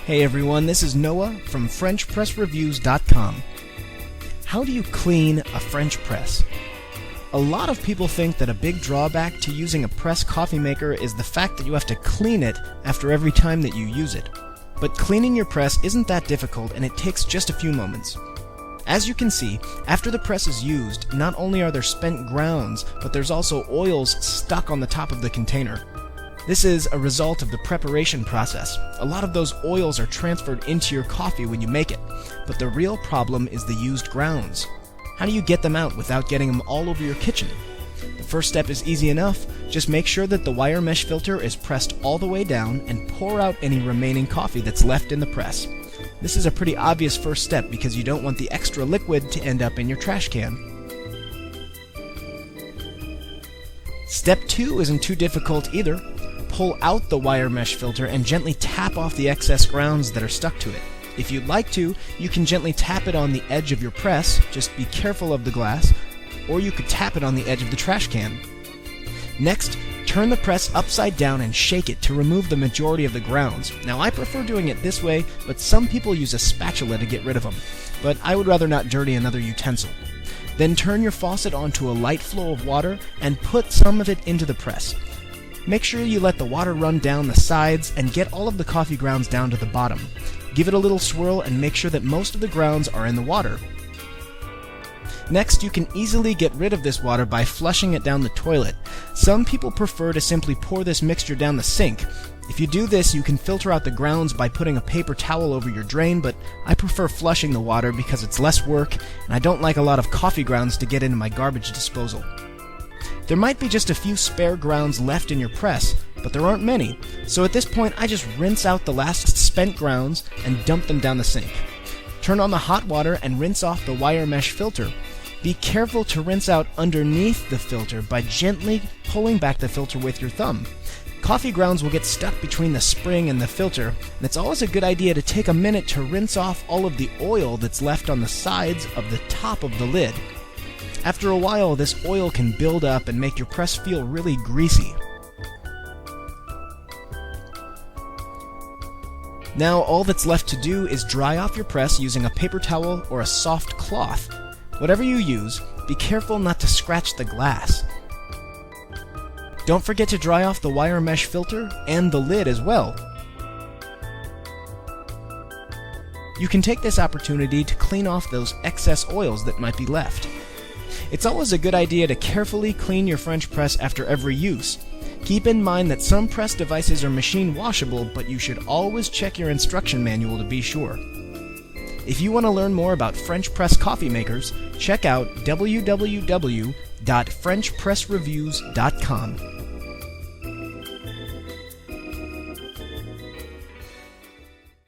Hey everyone, this is Noah from FrenchPressReviews.com. How do you clean a French press? A lot of people think that a big drawback to using a press coffee maker is the fact that you have to clean it after every time that you use it. But cleaning your press isn't that difficult, and it takes just a few moments. As you can see, after the press is used, not only are there spent grounds, but there's also oils stuck on the top of the container. This is a result of the preparation process. A lot of those oils are transferred into your coffee when you make it, but the real problem is the used grounds. How do you get them out without getting them all over your kitchen? The first step is easy enough. Just make sure that the wire mesh filter is pressed all the way down and pour out any remaining coffee that's left in the press. This is a pretty obvious first step because you don't want the extra liquid to end up in your trash can. Step 2 isn't too difficult either. Pull out the wire mesh filter and gently tap off the excess grounds that are stuck to it. If you'd like to, you can gently tap it on the edge of your press, just be careful of the glass, or you could tap it on the edge of the trash can. Next, turn the press upside down and shake it to remove the majority of the grounds. Now I prefer doing it this way, but some people use a spatula to get rid of them, but I would rather not dirty another utensil. Then turn your faucet onto a light flow of water and put some of it into the press. Make sure you let the water run down the sides and get all of the coffee grounds down to the bottom. Give it a little swirl and make sure that most of the grounds are in the water. Next, you can easily get rid of this water by flushing it down the toilet. Some people prefer to simply pour this mixture down the sink. If you do this, you can filter out the grounds by putting a paper towel over your drain, but I prefer flushing the water because it's less work, and I don't like a lot of coffee grounds to get into my garbage disposal. There might be just a few spare grounds left in your press, but there aren't many, so at this point I just rinse out the last spent grounds and dump them down the sink. Turn on the hot water and rinse off the wire mesh filter. Be careful to rinse out underneath the filter by gently pulling back the filter with your thumb. Coffee grounds will get stuck between the spring and the filter, and it's always a good idea to take a minute to rinse off all of the oil that's left on the sides of the top of the lid. After a while, this oil can build up and make your press feel really greasy. Now all that's left to do is dry off your press using a paper towel or a soft cloth. Whatever you use, be careful not to scratch the glass. Don't forget to dry off the wire mesh filter and the lid as well. You can take this opportunity to clean off those excess oils that might be left. It's always a good idea to carefully clean your French press after every use. Keep in mind that some press devices are machine washable, but you should always check your instruction manual to be sure. If you want to learn more about French press coffee makers, check out www.FrenchPressReviews.com.